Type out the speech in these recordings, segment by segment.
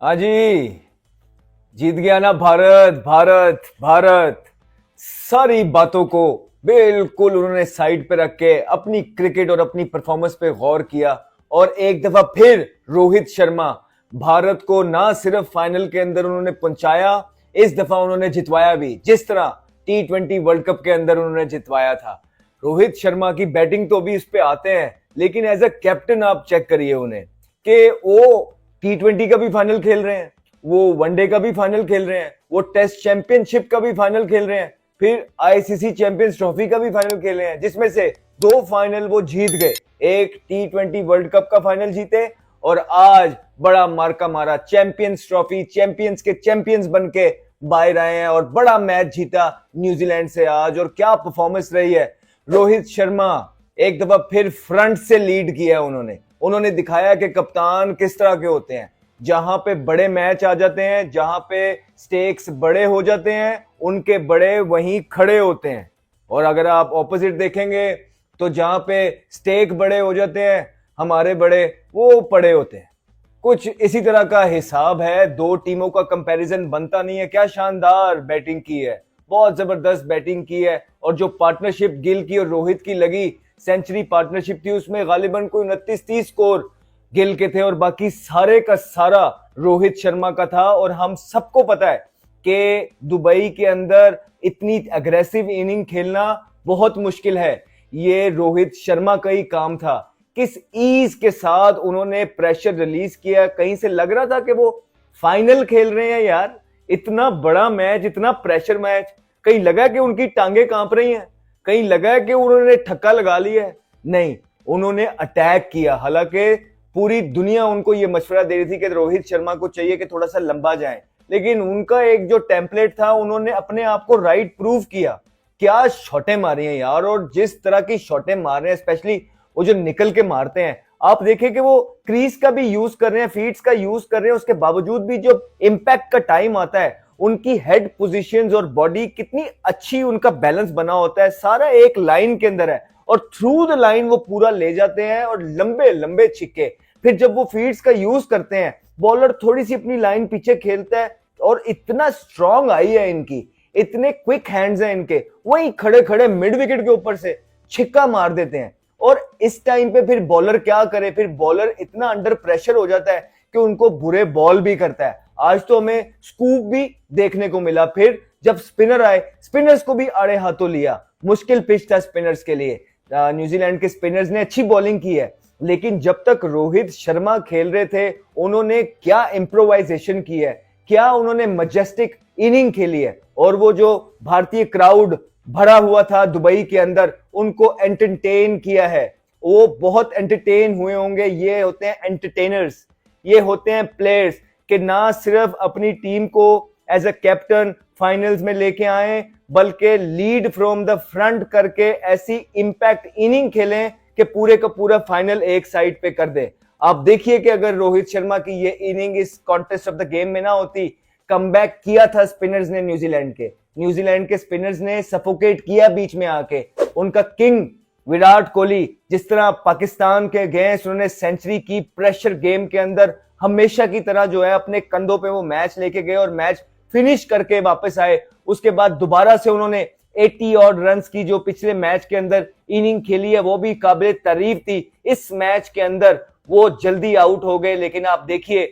हाँ जी। जीत गया ना भारत भारत भारत। सारी बातों को बिल्कुल उन्होंने साइड पे रख के अपनी क्रिकेट और अपनी परफॉर्मेंस पे गौर किया। और एक दफा फिर रोहित शर्मा भारत को ना सिर्फ फाइनल के अंदर उन्होंने पहुंचाया, इस दफा उन्होंने जितवाया भी, जिस तरह T20 वर्ल्ड कप के अंदर उन्होंने जितवाया था। रोहित शर्मा की बैटिंग तो भी इस पे आते हैं, लेकिन एज अ कैप्टन आप चेक करिए उन्हें कि वो T20 का भी फाइनल खेल रहे हैं, वो वनडे का भी फाइनल खेल रहे हैं, वो टेस्ट चैंपियनशिप का भी फाइनल खेल रहे हैं, फिर आईसीसी चैंपियंस ट्रॉफी का भी फाइनल खेल रहे हैं, जिसमें से दो फाइनल वो जीत गए। एक T20 वर्ल्ड कप का फाइनल जीते और आज बड़ा मार्का मारा, चैंपियंस ट्रॉफी, चैंपियंस के चैंपियंस बन के बाहर आए हैं और बड़ा मैच जीता न्यूजीलैंड से आज। और क्या परफॉर्मेंस रही है। रोहित शर्मा एक दफा फिर फ्रंट से लीड किया उन्होंने दिखाया कि कप्तान किस तरह के होते हैं। जहां पे बड़े मैच आ जाते हैं, जहां पे स्टेक्स बड़े हो जाते हैं, उनके बड़े वहीं खड़े होते हैं। और अगर आप ऑपोजिट देखेंगे तो जहां पे स्टेक बड़े हो जाते हैं, हमारे बड़े वो पड़े होते हैं। कुछ इसी तरह का हिसाब है। दो टीमों का कंपैरिजन बनता नहीं है। क्या शानदार बैटिंग की है, बहुत जबरदस्त बैटिंग की है। और जो पार्टनरशिप गिल की और रोहित की लगी, सेंचुरी पार्टनरशिप थी, उसमें गालिबन कोई 29-30 स्कोर गिल के थे और बाकी सारे का सारा रोहित शर्मा का था। और हम सबको पता है कि दुबई के अंदर इतनी अग्रेसिव इनिंग खेलना बहुत मुश्किल है। ये रोहित शर्मा का ही काम था। किस ईज के साथ उन्होंने प्रेशर रिलीज किया, कहीं से लग रहा था कि वो फाइनल खेल रहे हैं यार। इतना बड़ा मैच, इतना प्रेशर मैच, कहीं लगा कि उनकी टांगे कांप रही हैं, कहीं लगा कि उन्होंने ठक्का लगा लिया है। नहीं, उन्होंने अटैक किया। हालांकि पूरी दुनिया उनको ये मशवरा दे रही थी कि रोहित शर्मा को चाहिए कि थोड़ा सा लंबा जाए, लेकिन उनका एक जो टेम्पलेट था, उन्होंने अपने आप को राइट प्रूव किया। क्या शॉटें मारी हैं यार, और जिस तरह की शॉटें मार रहे हैं, स्पेशली वो जो निकल के मारते हैं। आप देखें कि वो क्रीज का भी यूज कर रहे हैं, फीट्स का यूज कर रहे हैं, उसके बावजूद भी जो इंपैक्ट का टाइम आता है, उनकी हेड पोजीशंस और बॉडी कितनी अच्छी, उनका बैलेंस बना होता है, सारा एक लाइन के अंदर है और थ्रू द लाइन वो पूरा ले जाते हैं और लंबे लंबे छिक्के। फिर जब वो फीड्स का यूज करते हैं, बॉलर थोड़ी सी अपनी लाइन पीछे खेलता है और इतना स्ट्रांग आई है इनकी, इतने क्विक हैंड्स हैं इनके, वही खड़े खड़े मिड विकेट के ऊपर से छिक्का मार देते हैं। और इस टाइम पे फिर बॉलर क्या करे, फिर बॉलर इतना अंडर प्रेशर हो जाता है कि उनको बुरे बॉल भी करता है। आज तो हमें स्कूप भी देखने को मिला। फिर जब स्पिनर आए, स्पिनर्स को भी आड़े हाथों लिया। मुश्किल पिच था स्पिनर्स के लिए। न्यूजीलैंड के स्पिनर्स ने अच्छी बॉलिंग की है, लेकिन जब तक रोहित शर्मा खेल रहे थे, उन्होंने क्या इंप्रोवाइजेशन की है, क्या उन्होंने मैजेस्टिक इनिंग खेली है। और वो जो भारतीय क्राउड भरा हुआ था दुबई के अंदर, उनको एंटरटेन किया है। वो बहुत एंटरटेन हुए होंगे। ये होते हैं एंटरटेनर्स, ये होते हैं प्लेयर्स कि ना सिर्फ अपनी टीम को एज अ कैप्टन फाइनल्स में लेके आए, बल्कि लीड फ्रॉम द फ्रंट करके ऐसी इंपैक्ट इनिंग खेलें कि पूरे का पूरा फाइनल एक साइड पे कर दे। आप देखिए कि अगर रोहित शर्मा की ये इनिंग इस कॉन्टेस्ट ऑफ द गेम में ना होती, कमबैक किया था स्पिनर्स ने, न्यूजीलैंड के स्पिनर्स ने सफोकेट किया बीच में आके। उनका किंग विराट कोहली जिस तरह पाकिस्तान के अगेंस्ट उन्होंने सेंचुरी की, प्रेशर गेम के अंदर हमेशा की तरह जो है अपने कंधों पे वो मैच लेके गए और मैच फिनिश करके वापस आए। उसके बाद दोबारा से उन्होंने 80 और रन्स की जो पिछले मैच के अंदर इनिंग खेली है, वो भी काबिल तारीफ थी। इस मैच के अंदर वो जल्दी आउट हो गए, लेकिन आप देखिए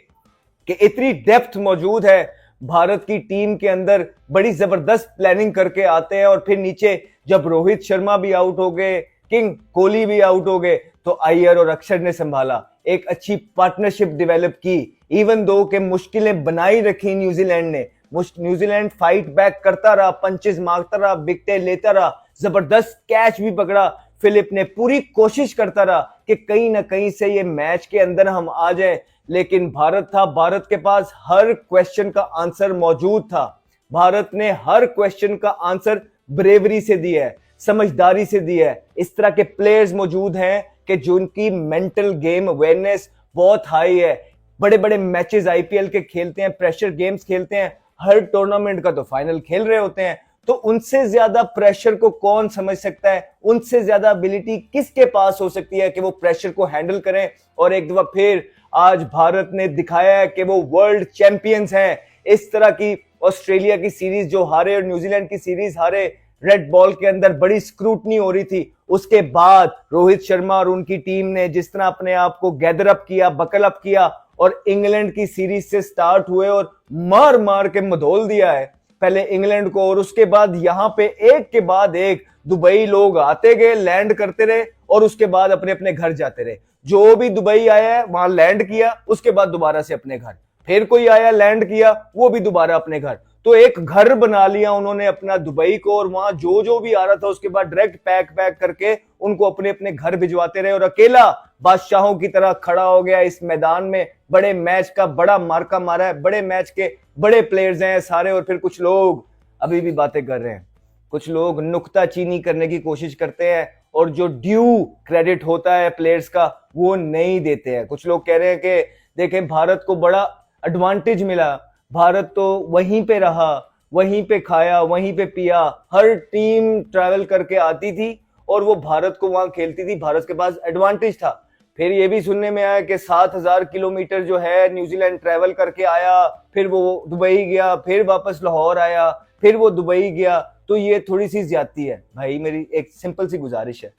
कि इतनी डेप्थ मौजूद है भारत की टीम के अंदर, बड़ी जबरदस्त प्लानिंग करके आते हैं। और फिर नीचे जब रोहित शर्मा भी आउट हो गए, किंग कोहली भी आउट हो गए, तो अय्यर और अक्षर ने संभाला, एक अच्छी पार्टनरशिप डेवलप की। इवन दो के मुश्किलें बनाई रखी न्यूजीलैंड ने, न्यूजीलैंड फाइट बैक करता रहा, पंचेस मारता रहा, विकेटें लेता रहा, जबरदस्त कैच भी पकड़ा फिलिप ने, पूरी कोशिश करता रहा कि कहीं ना कहीं से ये मैच के अंदर हम आ जाए। लेकिन भारत था, भारत के पास हर क्वेश्चन का आंसर मौजूद था। भारत ने हर क्वेश्चन का आंसर ब्रेवरी से दिया है, समझदारी से दिया है। इस तरह के प्लेयर्स मौजूद हैं कि जिनकी मेंटल गेम अवेयरनेस बहुत हाई है। बड़े बड़े मैचेस आईपीएल के खेलते हैं, प्रेशर गेम्स खेलते हैं, हर टूर्नामेंट का तो फाइनल खेल रहे होते हैं। तो उनसे ज्यादा प्रेशर को कौन समझ सकता है, उनसे ज्यादा एबिलिटी किसके पास हो सकती है कि वो प्रेशर को हैंडल करें और एक दफा फिर आज भारत ने दिखाया है कि वो वर्ल्ड चैंपियंस हैं। इस तरह की ऑस्ट्रेलिया की सीरीज जो हारे और न्यूजीलैंड की सीरीज हारे, रेड बॉल के अंदर बड़ी स्क्रूटनी हो रही थी, उसके बाद रोहित शर्मा और उनकी टीम ने जिस तरह अपने आप को गैदर अप किया, बकल अप किया और इंग्लैंड की सीरीज से स्टार्ट हुए और मार मार के मधोल दिया है पहले इंग्लैंड को, और उसके बाद यहां पे एक के बाद एक दुबई लोग आते गए, लैंड करते रहे और उसके बाद अपने अपने घर जाते रहे। जो भी दुबई आया है वहां लैंड किया, उसके बाद दोबारा से अपने घर, फिर कोई आया लैंड किया, वो भी दोबारा अपने घर। तो एक घर बना लिया उन्होंने अपना दुबई को, और वहां जो जो भी आ रहा था उसके बाद डायरेक्ट पैक करके उनको अपने अपने घर भिजवाते रहे, और अकेला बादशाहों की तरह खड़ा हो गया इस मैदान में। बड़े मैच का बड़ा मार्का मारा है, बड़े मैच के बड़े प्लेयर्स हैं सारे, और फिर कुछ लोग अभी भी बातें कर रहे हैं, कुछ लोग नुक्ताचीनी करने की कोशिश करते हैं और जो ड्यू क्रेडिट होता है प्लेयर्स का वो नहीं देते हैं। कुछ लोग कह रहे हैं कि देखें भारत को बड़ा एडवांटेज मिला, भारत तो वहीं पे रहा, वहीं पे खाया, वहीं पे पिया, हर टीम ट्रैवल करके आती थी और वो भारत को वहां खेलती थी, भारत के पास एडवांटेज था। फिर ये भी सुनने में आया कि 7,000 किलोमीटर जो है न्यूजीलैंड ट्रैवल करके आया, फिर वो दुबई गया, फिर वापस लाहौर आया, फिर वो दुबई गया। तो ये थोड़ी सी ज्यादती है भाई। मेरी एक सिंपल सी गुजारिश है,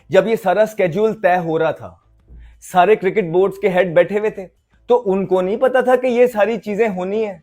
जब ये सारा स्केड्यूल तय हो रहा था, सारे क्रिकेट बोर्ड्स के हेड बैठे हुए थे, तो उनको नहीं पता था कि ये सारी चीजें होनी है?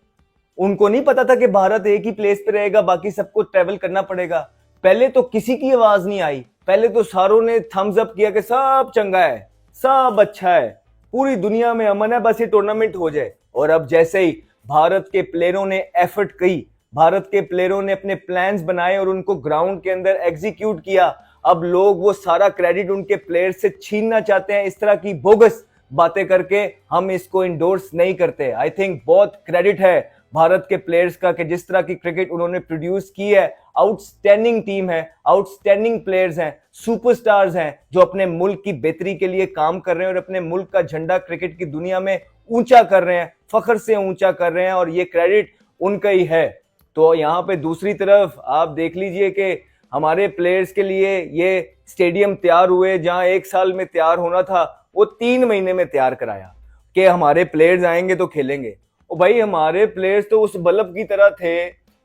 उनको नहीं पता था कि भारत एक ही प्लेस पे रहेगा, बाकी सबको ट्रेवल करना पड़ेगा? पहले तो किसी की आवाज नहीं आई, पहले तो सारों ने थम्स अप किया कि सब चंगा है, सब अच्छा है, पूरी दुनिया में अमन है, बस ये टूर्नामेंट हो जाए। और अब जैसे ही भारत के प्लेयरों ने एफर्ट की, भारत के प्लेयरों ने अपने प्लान्स बनाए और उनको ग्राउंड के अंदर एग्जीक्यूट किया, अब लोग वो सारा क्रेडिट उनके प्लेयर्स से छीनना चाहते हैं। इस तरह की बोगस बातें करके हम इसको इंडोर्स नहीं करते। आई थिंक बहुत क्रेडिट है भारत के प्लेयर्स का कि जिस तरह की क्रिकेट उन्होंने प्रोड्यूस की है। आउटस्टैंडिंग टीम है, आउटस्टैंडिंग प्लेयर्स हैं, सुपरस्टार्स हैं जो अपने मुल्क की बेहतरी के लिए काम कर रहे हैं और अपने मुल्क का झंडा क्रिकेट की दुनिया में ऊंचा कर रहे हैं, फख्र से ऊंचा कर रहे हैं, और ये क्रेडिट उनका ही है। तो यहाँ पे दूसरी तरफ आप देख लीजिए कि हमारे प्लेयर्स के लिए ये स्टेडियम तैयार हुए, जहां 1 साल में तैयार होना था वो 3 महीने में तैयार कराया कि हमारे प्लेयर्स आएंगे तो खेलेंगे। और भाई हमारे प्लेयर्स तो उस बल्ब की तरह थे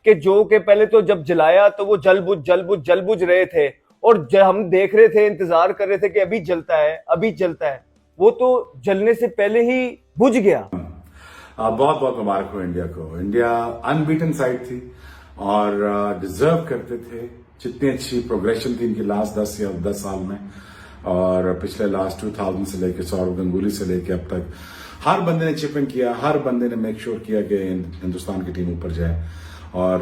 कि जो के पहले तो जब जलाया तो वो जल बुझ रहे थे, और जब हम देख रहे थे, इंतजार कर रहे थे कि अभी जलता है, अभी जलता है, वो तो जलने से पहले ही बुझ गया। बहुत बहुत मुबारक हो इंडिया को। इंडिया अनबीटन साइड थी और डिजर्व करते थे। जितनी अच्छी प्रोग्रेशन थी इनकी लास्ट 10 साल में, और पिछले लास्ट 2000 से लेकर सौरव गंगुली से लेकर अब तक हर बंदे ने चिप इन किया, हर बंदे ने मेक श्योर किया कि हिंदुस्तान की टीम ऊपर जाए, और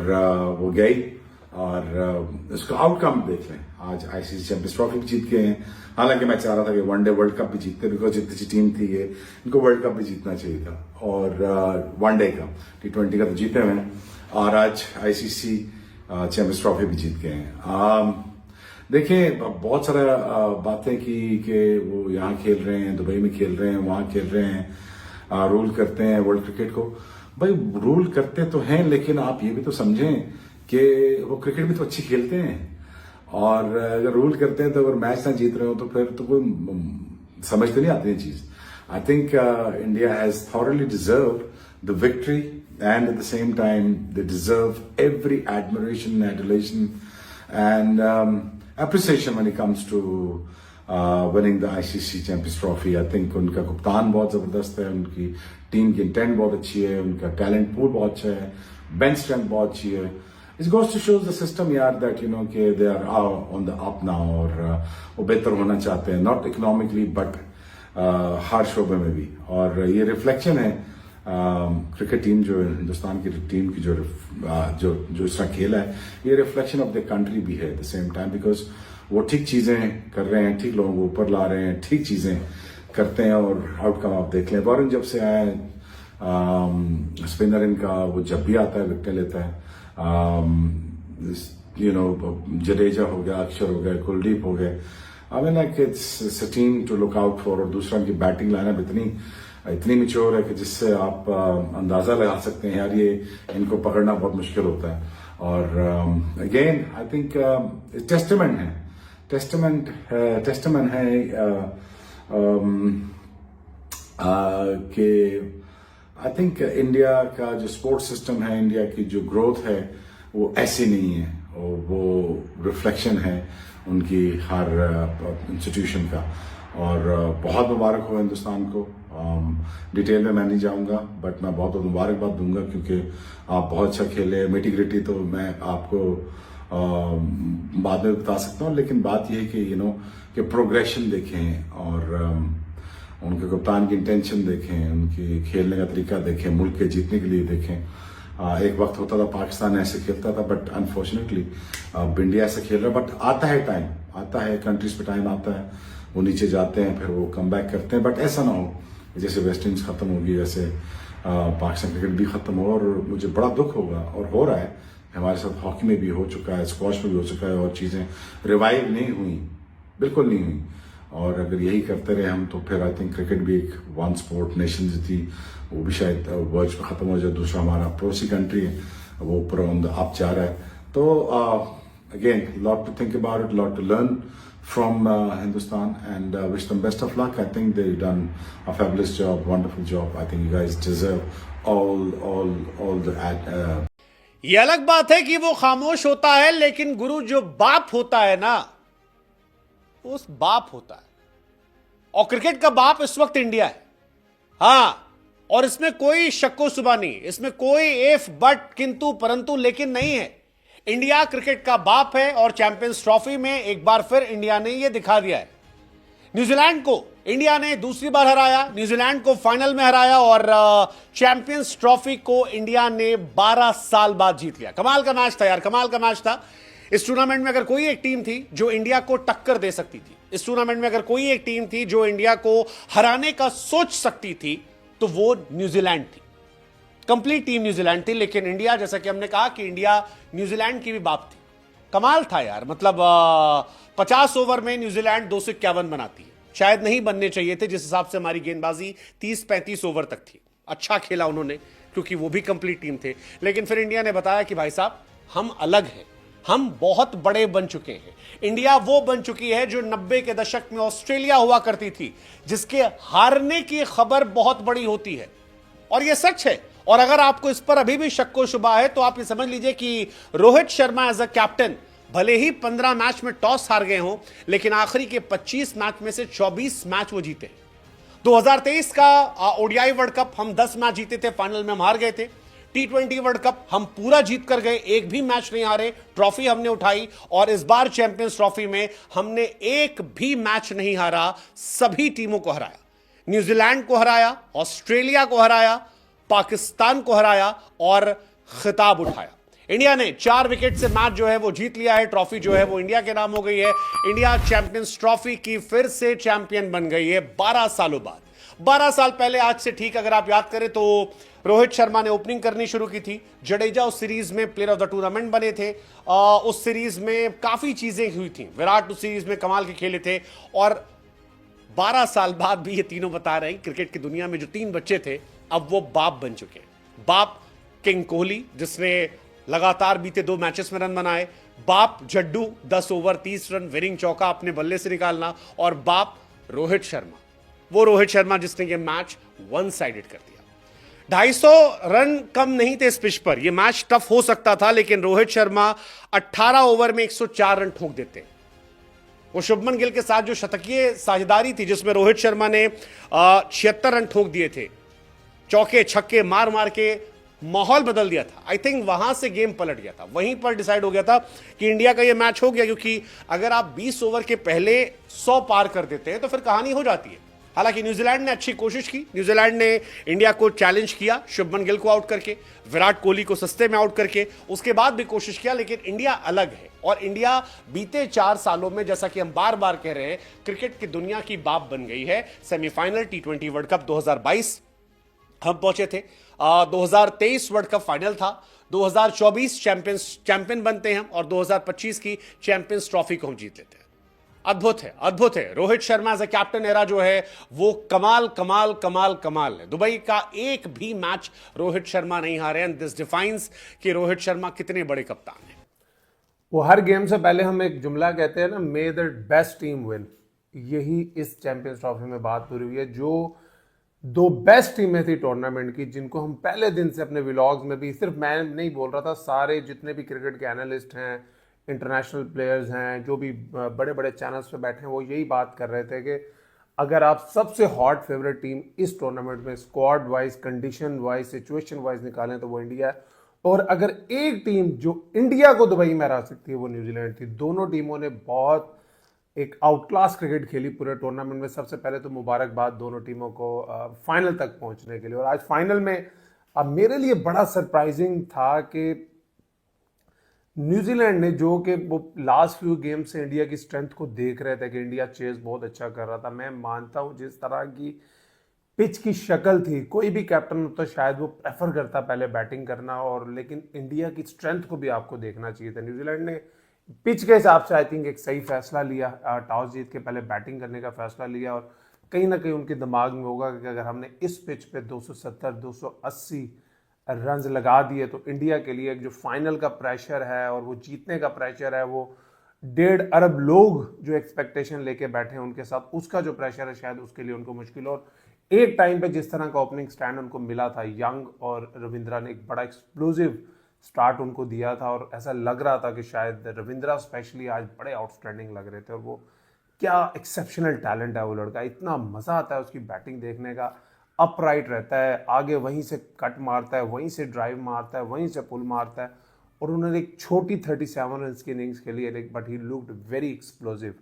वो गई। और इसका आउटकम देख लें, आज आईसीसी चैंपियंस ट्रॉफी भी जीत गए हैं। हालांकि मैं चाह रहा था कि वनडे वर्ल्ड कप भी जीतते, बिकॉज जितनी अच्छी टीम थी ये, इनको वर्ल्ड कप भी जीतना चाहिए था, और वनडे का T20 का तो जीते हुए हैं, और आज आईसीसी चैंपियंस ट्रॉफी भी जीत गए हैं। देखिए बहुत सारा बातें की कि वो यहाँ खेल रहे हैं, दुबई में खेल रहे हैं, वहां खेल रहे हैं, रूल करते हैं वर्ल्ड क्रिकेट को। भाई रूल करते तो हैं, लेकिन आप ये भी तो समझें कि वो क्रिकेट भी तो अच्छी खेलते हैं, और अगर रूल करते हैं तो अगर मैच ना जीत रहे हो तो फिर तो कोई समझ तो नहीं आती है चीज। I think India has thoroughly deserve the victory, and at the same time they deserve every admiration, adulation and appreciation when it comes to winning the ICC Champions Trophy. I think उनका कप्तान बहुत जबरदस्त है, उनकी team की intent बहुत अच्छी है, उनका टैलेंट पूल बहुत अच्छा है, बेंच स्ट्रेंथ बहुत अच्छी है। It goes to show the system यार that you know कि they are on the up now, और वो बेहतर होना चाहते हैं, not economically but हर शोबे में भी। और ये रिफ्लेक्शन है क्रिकेट टीम जो हिंदुस्तान की टीम की जो इस तरह खेला है, ये रिफ्लेक्शन ऑफ द कंट्री भी है at the same time, because वो ठीक चीजें कर रहे हैं, ठीक लोगों को ऊपर ला रहे हैं, ठीक चीजें करते हैं, और आउटकम आप देख लें। वॉरेन जब से आए स्पिनर इनका, वो जब भी आता है विकेट लेता है। जडेजा हो गया, अक्षर हो गया, कुलदीप हो गए। I mean like it's a team to look out for. और दूसरा इनकी बैटिंग लाइनअप इतनी मिच्योर है कि जिससे आप अंदाजा लगा सकते हैं यार ये इनको पकड़ना बहुत मुश्किल होता है। और अगेन आई थिंक टेस्टमेंट है कि आई थिंक इंडिया का जो स्पोर्ट्स सिस्टम है, इंडिया की जो ग्रोथ है वो ऐसी नहीं है, और वो रिफ्लेक्शन है उनकी हर इंस्टीट्यूशन का। और बहुत मुबारक हो हिंदुस्तान को। डिटेल में मैं नहीं जाऊंगा, बट मैं बहुत बहुत मुबारकबाद दूंगा, क्योंकि आप बहुत अच्छा खेले। मिटिग्रिटी तो मैं आपको बाद में बता सकता हूँ, लेकिन बात यह है कि कि प्रोग्रेशन देखें, और उनके कप्तान की इंटेंशन देखें, उनकी खेलने का तरीका देखें, मुल्क के जीतने के लिए देखें। एक वक्त होता था पाकिस्तान ऐसे खेलता था, बट अनफॉर्चुनेटली इंडिया ऐसे खेल रहा है। बट आता है टाइम, आता है कंट्रीज पे टाइम आता है, वो नीचे जाते हैं, फिर वो कम बैक करते हैं। बट ऐसा ना हो जैसे वेस्ट इंडीज खत्म होगी, जैसे पाकिस्तान क्रिकेट भी खत्म हो। और मुझे बड़ा दुख होगा, और हो रहा है हमारे साथ, हॉकी में भी हो चुका है, स्क्वॉश में भी हो चुका है, और चीजें रिवाइव नहीं हुई, बिल्कुल नहीं हुई। और अगर यही करते रहे हम, तो फिर आई थिंक क्रिकेट भी एक वन स्पोर्ट नेशन जो थी, वो भी शायद वर्ल्ड में खत्म हो जाए। दूसरा हमारा पड़ोसी कंट्री है, वो ऊपर ऑन द अप जा रहा है। तो again lot to think about it, lot to learn from Hindustan, and wish them best of luck. I think they've done a fabulous job, wonderful job. I think you guys deserve all the ये अलग बात है कि वो खामोश होता है, लेकिन गुरु जो बाप होता है ना, उस बाप होता है। और क्रिकेट का बाप इस वक्त इंडिया है। हां, और इसमें कोई शक्को शुबा नहीं, इसमें कोई एफ बट किंतु परंतु लेकिन नहीं है। इंडिया क्रिकेट का बाप है, और चैंपियंस ट्रॉफी में एक बार फिर इंडिया ने यह दिखा दिया है। न्यूजीलैंड को इंडिया ने दूसरी बार हराया, न्यूजीलैंड को फाइनल में हराया, और चैंपियंस ट्रॉफी को इंडिया ने 12 साल बाद जीत लिया। कमाल का मैच था यार, कमाल का मैच था। इस टूर्नामेंट में अगर कोई एक टीम थी जो इंडिया को टक्कर दे सकती थी, इस टूर्नामेंट में अगर कोई एक टीम थी जो इंडिया को हराने का सोच सकती थी, तो वो न्यूजीलैंड थी। कंप्लीट टीम न्यूजीलैंड थी, लेकिन इंडिया, जैसा कि हमने कहा कि इंडिया न्यूजीलैंड की भी बाप थी। कमाल था यार, मतलब 50 ओवर में न्यूजीलैंड 251 बनाती है। शायद नहीं बनने चाहिए थे, जिस हिसाब से हमारी गेंदबाजी 30-35 ओवर तक थी। अच्छा खेला उन्होंने, क्योंकि वो भी कंप्लीट टीम थे। लेकिन फिर इंडिया ने बताया कि भाई साहब, हम अलग हैं, हम बहुत बड़े बन चुके हैं। इंडिया वो बन चुकी है जो 90 के दशक में ऑस्ट्रेलिया हुआ करती थी, जिसके हारने की खबर बहुत बड़ी होती है, और यह सच है। और अगर आपको इस पर अभी भी शक्को शुबा है, तो आप ये समझ लीजिए कि Rohit Sharma as a captain भले ही 15 मैच में टॉस हार गए हों, लेकिन आखिरी के 25 मैच में से 24 मैच वो जीते। 2023 का ओडीआई वर्ल्ड कप हम 10 मैच जीते थे, फाइनल में हम हार गए थे। T20 वर्ल्ड कप हम पूरा जीत कर गए, एक भी मैच नहीं हारे, ट्रॉफी हमने उठाई। और इस बार चैंपियंस ट्रॉफी में हमने एक भी मैच नहीं हारा, सभी टीमों को हराया। न्यूजीलैंड को हराया, ऑस्ट्रेलिया को हराया, पाकिस्तान को हराया, और खिताब उठाया। इंडिया ने 4 विकेट से मैच जो है वो जीत लिया है। ट्रॉफी जो है वो इंडिया के नाम हो गई है। इंडिया चैंपियंस ट्रॉफी की फिर से चैंपियन बन गई है 12 सालों बाद। 12 साल पहले आज से ठीक अगर आप याद करें, तो रोहित शर्मा ने ओपनिंग करनी शुरू की थी। जडेजा उस सीरीज में प्लेयर ऑफ द टूर्नामेंट बने थे। उस सीरीज में काफी चीजें हुई थी। विराट उस सीरीज में कमाल के खेले थे। और 12 साल बाद भी ये तीनों बता रहे हैं, क्रिकेट की दुनिया में जो 3 बच्चे थे, अब वो बाप बन चुके हैं। बाप किंग कोहली, जिसने लगातार बीते 2 मैचेस में रन बनाए। बाप जड्डू, 10 ओवर 30 रन विनिंग चौका अपने बल्ले से निकालना। और बाप रोहित शर्मा, वो रोहित शर्मा जिसने ये मैच वन साइडेड कर दिया। 250 रन कम नहीं थे इस पिच पर, यह मैच टफ हो सकता था, लेकिन रोहित शर्मा 18 ओवर में 104 रन ठोक देते। वो शुभमन गिल के साथ जो शतकीय साझेदारी थी, जिसमें रोहित शर्मा ने 76 रन ठोक दिए थे, चौके छक्के मार मार के माहौल बदल दिया था। आई थिंक वहां से गेम पलट गया था, वहीं पर डिसाइड हो गया था कि इंडिया का यह मैच हो गया। क्योंकि अगर आप 20 ओवर के पहले 100 पार कर देते हैं, तो फिर कहानी हो जाती है। हालांकि न्यूजीलैंड ने अच्छी कोशिश की, न्यूजीलैंड ने इंडिया को चैलेंज किया, शुभमन गिल को आउट करके, विराट कोहली को सस्ते में आउट करके, उसके बाद भी कोशिश किया। लेकिन इंडिया अलग है, और इंडिया बीते 4 सालों में, जैसा कि हम बार बार कह रहे हैं, क्रिकेट की दुनिया की बाप बन गई है। सेमीफाइनल T20 वर्ल्ड कप 2022 हम पहुंचे थे, 2023 वर्ल्ड कप फाइनल था, 2024 चैंपियन बनते हैं, और 2025 की चैंपियंस ट्रॉफी को हम जीत लेते हैं। अद्भुत है, अद्भुत है। Rohit Sharma as a captain era जो है वो कमाल कमाल कमाल कमाल है। दुबई का एक भी मैच रोहित शर्मा नहीं हारे, एंड दिस डिफाइंस कि रोहित शर्मा कितने बड़े कप्तान हैं। वो हर गेम से पहले हम एक जुमला कहते हैं ना, मे द बेस्ट टीम विन। यही इस चैंपियंस ट्रॉफी में बात पूरी हुई है। जो दो बेस्ट टीमें थी टूर्नामेंट की, जिनको हम पहले दिन से अपने व्लॉग्स में भी, सिर्फ मैं नहीं बोल रहा था, सारे जितने भी क्रिकेट के एनालिस्ट हैं, इंटरनेशनल प्लेयर्स हैं, जो भी बड़े बड़े चैनल्स पे बैठे हैं, वो यही बात कर रहे थे कि अगर आप सबसे हॉट फेवरेट टीम इस टूर्नामेंट में squad wise, condition wise, situation wise निकालें तो वो इंडिया है। और अगर एक टीम जो इंडिया को दुबई में हरा सकती है वो न्यूजीलैंड थी। दोनों टीमों ने बहुत एक आउटक्लास क्रिकेट खेली पूरे टूर्नामेंट में। सबसे पहले तो मुबारकबाद दोनों टीमों को फाइनल तक पहुंचने के लिए। और आज फाइनल में मेरे लिए बड़ा सरप्राइजिंग था कि न्यूजीलैंड ने, जो कि वो लास्ट फ्यू गेम से इंडिया की स्ट्रेंथ को देख रहे थे कि इंडिया चेस बहुत अच्छा कर रहा था। मैं मानता हूं जिस तरह की पिच की शक्ल थी, कोई भी कैप्टन होता शायद वो प्रेफर करता पहले बैटिंग करना, और लेकिन इंडिया की स्ट्रेंथ को भी आपको देखना चाहिए था। न्यूजीलैंड ने पिच के हिसाब से आई थिंक एक सही फैसला लिया, टॉस जीत के पहले बैटिंग करने का फैसला लिया। और कहीं ना कहीं उनके दिमाग में होगा कि अगर हमने इस पिच पे 270 280 रन लगा दिए तो इंडिया के लिए जो फाइनल का प्रेशर है और वो जीतने का प्रेशर है, वो 1.5 अरब लोग जो एक्सपेक्टेशन लेके बैठे हैं उनके साथ, उसका जो प्रेशर है शायद उसके लिए उनको मुश्किल। और एक टाइम पे जिस तरह का ओपनिंग स्टैंड उनको मिला था, यंग और रविंद्रा ने एक बड़ा एक्सप्लोसिव स्टार्ट उनको दिया था, और ऐसा लग रहा था कि शायद रविंद्रा स्पेशली आज बड़े आउटस्टैंडिंग लग रहे थे। और वो क्या एक्सेप्शनल टैलेंट है वो लड़का, इतना मज़ा आता है उसकी बैटिंग देखने का। अपराइट रहता है, आगे वहीं से कट मारता है, वहीं से ड्राइव मारता है, वहीं से पुल मारता है। और उन्होंने एक छोटी 37 रन की इनिंग्स खेली है, but he looked very explosive.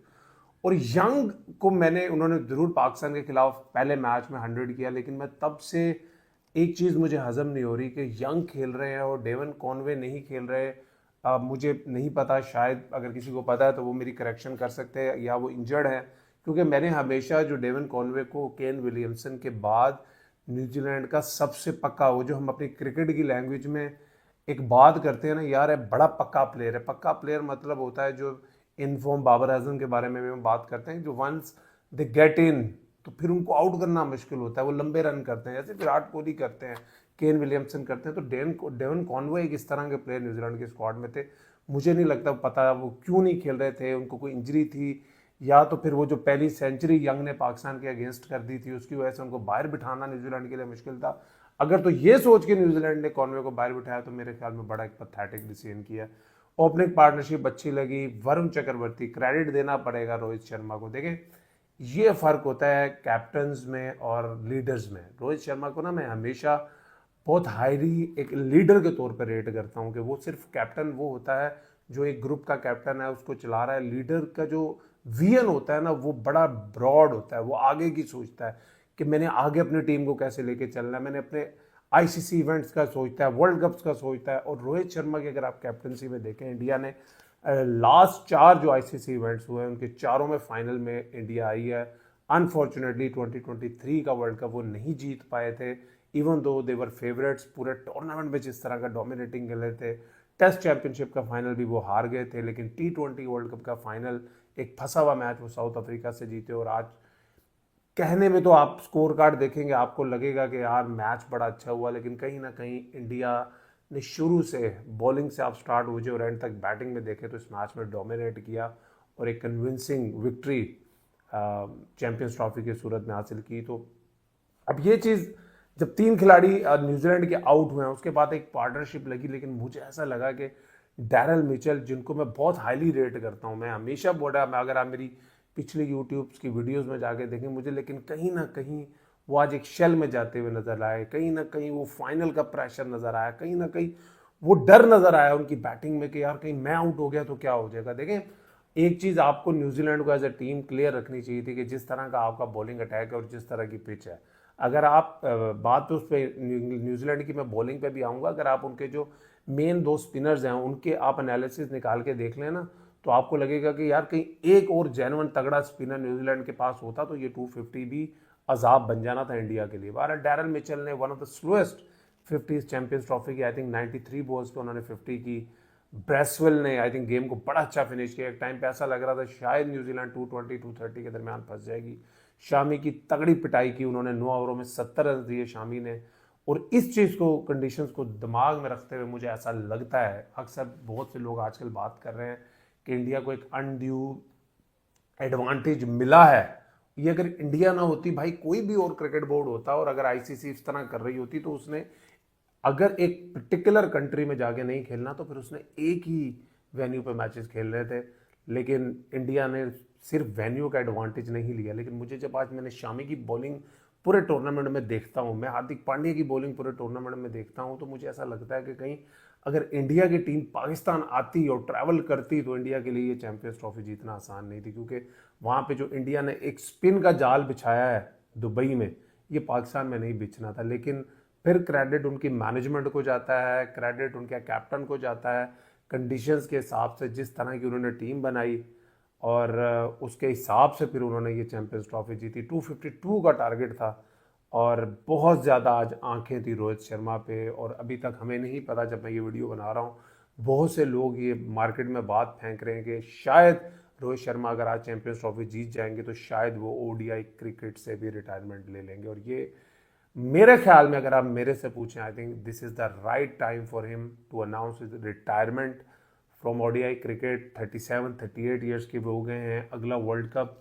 और यंग को उन्होंने जरूर पाकिस्तान के खिलाफ पहले मैच में 100 किया, लेकिन मैं तब से एक चीज़ मुझे हजम नहीं हो रही कि यंग खेल रहे हैं और डेवन कॉनवे नहीं खेल रहे। मुझे नहीं पता, शायद अगर किसी को पता है तो वो मेरी करेक्शन कर सकते हैं, या वो इंजर्ड है। क्योंकि मैंने हमेशा जो डेवन कॉनवे को केन विलियमसन के बाद न्यूजीलैंड का सबसे पक्का, वो जो हम अपनी क्रिकेट की लैंग्वेज में एक बात करते हैं ना यार, है बड़ा पक्का प्लेयर है। पक्का प्लेयर मतलब होता है जो इनफॉर्म, बाबर आजम के बारे में भी हम बात करते हैं, जो वंस दे गेट इन तो फिर उनको आउट करना मुश्किल होता है, वो लंबे रन करते हैं जैसे विराट कोहली करते हैं, केन विलियमसन करते हैं। तो डेवन कॉनवे एक इस तरह के प्लेयर न्यूजीलैंड के स्क्वाड में थे। मुझे नहीं लगता पता वो क्यों नहीं खेल रहे थे, उनको कोई इंजरी थी, या तो फिर वो जो पहली सेंचुरी यंग ने पाकिस्तान के अगेंस्ट कर दी थी उसकी वजह से उनको बाहर बिठाना न्यूजीलैंड के लिए मुश्किल था। अगर तो ये सोच के न्यूजीलैंड ने कॉनवे को बाहर बिठाया तो मेरे ख्याल में बड़ा एक पैथेटिक डिसीजन किया। ओपनिंग पार्टनरशिप अच्छी लगी, वरुण चक्रवर्ती, क्रेडिट देना पड़ेगा रोहित शर्मा को। देखें, ये फर्क होता है कैप्टन्स में और लीडर्स में। रोहित शर्मा को ना मैं हमेशा बहुत हाईली एक लीडर के तौर पर रेट करता हूँ कि वो सिर्फ कैप्टन वो होता है जो एक ग्रुप का कैप्टन है, उसको चला रहा है। लीडर का जो विजन होता है ना वो बड़ा ब्रॉड होता है, वो आगे की सोचता है कि मैंने आगे अपनी टीम को कैसे लेके चलना है, मैंने अपने आईसीसी इवेंट्स का सोचता है, वर्ल्ड कप्स का सोचता है। और रोहित शर्मा की अगर आप कैप्टनसी में देखें, इंडिया ने लास्ट 4 जो आईसीसी इवेंट्स हुए हैं उनके चारों में फाइनल में इंडिया आई है। अनफॉर्चुनेटली 2023 का वर्ल्ड कप वो नहीं जीत पाए थे, इवन दो दे वर फेवरेट्स। पूरे टूर्नामेंट में जिस तरह का डोमिनेटिंग कर रहे थे, टेस्ट चैंपियनशिप का फाइनल भी वो हार गए थे, लेकिन T20 वर्ल्ड कप का फाइनल एक फंसा हुआ मैच वो साउथ अफ्रीका से जीते। और आज कहने में तो आप स्कोर कार्ड देखेंगे आपको लगेगा कि यार मैच बड़ा अच्छा हुआ, लेकिन कहीं ना कहीं इंडिया ने शुरू से बॉलिंग से आप स्टार्ट हुए और एंड तक बैटिंग में देखें तो इस मैच में डोमिनेट किया और एक कन्विंसिंग विक्ट्री चैंपियंस ट्रॉफी की सूरत में हासिल की। तो अब ये चीज़ जब 3 खिलाड़ी न्यूजीलैंड के आउट हुए हैं उसके बाद एक पार्टनरशिप लगी, लेकिन मुझे ऐसा लगा कि डैरल मिचेल, जिनको मैं बहुत हाईली रेट करता हूँ, मैं हमेशा बोला, मैं अगर आप मेरी पिछली यूट्यूब की वीडियोस में जाके देखें मुझे, लेकिन कहीं ना कहीं वो आज एक शेल में जाते हुए नजर आए, कहीं ना कहीं वो फाइनल का प्रेशर नजर आया, कहीं ना कहीं वो डर नजर आया उनकी बैटिंग में कि यार कहीं मैं आउट हो गया तो क्या हो जाएगा। देखें, एक चीज़ आपको न्यूजीलैंड को एज ए टीम क्लियर रखनी चाहिए थी कि जिस तरह का आपका बॉलिंग अटैक है और जिस तरह की पिच है, अगर आप बात तो उस पर न्यूजीलैंड की मैं बॉलिंग पे भी आऊँगा, अगर आप उनके जो मेन 2 स्पिनर्स हैं उनके आप एनालिसिस निकाल के देख लें ना, तो आपको लगेगा कि यार कहीं एक और जेन्युइन तगड़ा स्पिनर न्यूजीलैंड के पास होता तो ये 250 भी अजाब बन जाना था इंडिया के लिए। बारह डैरल मिचेल ने one of the slowest 50 champions trophy की आई थिंक 93 बॉल्स पे उन्होंने 50 की। ब्रेसवेल ने आई थिंक गेम को बड़ा अच्छा फिनिश किया। एक टाइम पे ऐसा लग रहा था शायद न्यूजीलैंड 220 230 के दरमियान फंस जाएगी। शामी की तगड़ी पिटाई की उन्होंने, 9 ओवरों में 70 रन दिए शामी ने। और इस चीज़ को, कंडीशंस को दिमाग में रखते हुए मुझे ऐसा लगता है, अक्सर बहुत से लोग आजकल बात कर रहे हैं कि इंडिया को एक अनड्यू एडवांटेज मिला है ये अगर इंडिया ना होती भाई, कोई भी और क्रिकेट बोर्ड होता और अगर आईसीसी इस तरह कर रही होती, तो उसने अगर एक पर्टिकुलर कंट्री में जाके नहीं खेलना तो फिर उसने एक ही वेन्यू पे मैचेस खेल रहे थे। लेकिन इंडिया ने सिर्फ वेन्यू का एडवांटेज नहीं लिया। लेकिन मुझे जब आज मैंने शामी की बॉलिंग पूरे टूर्नामेंट में देखता हूँ, मैं हार्दिक पांड्या की बॉलिंग पूरे टूर्नामेंट में देखता हूँ, तो मुझे ऐसा लगता है कि कहीं अगर इंडिया की टीम पाकिस्तान आती और ट्रैवल करती तो इंडिया के लिए ये चैंपियंस ट्रॉफी जीतना आसान नहीं थी। क्योंकि वहाँ पे जो इंडिया ने एक स्पिन का जाल बिछाया है दुबई में, ये पाकिस्तान में नहीं बिछना था। लेकिन फिर क्रेडिट उनकी मैनेजमेंट को जाता है, क्रेडिट उनके कैप्टन को जाता है, कंडीशंस के हिसाब से जिस तरह की उन्होंने टीम बनाई और उसके हिसाब से फिर उन्होंने ये चैंपियंस ट्रॉफी जीती। 252 का टारगेट था और बहुत ज़्यादा आज आंखें थी रोहित शर्मा पे। और अभी तक हमें नहीं पता, जब मैं ये वीडियो बना रहा हूँ बहुत से लोग ये मार्केट में बात फेंक रहे हैं कि शायद रोहित शर्मा अगर आज चैंपियंस ट्रॉफी जीत जाएंगे तो शायद वो ओडीआई क्रिकेट से भी रिटायरमेंट ले लेंगे। और ये मेरे ख्याल में अगर आप मेरे से पूछें, I think this is the right time for him to announce his retirement from ODI cricket. 37-38 years के वो हो गए हैं। अगला वर्ल्ड कप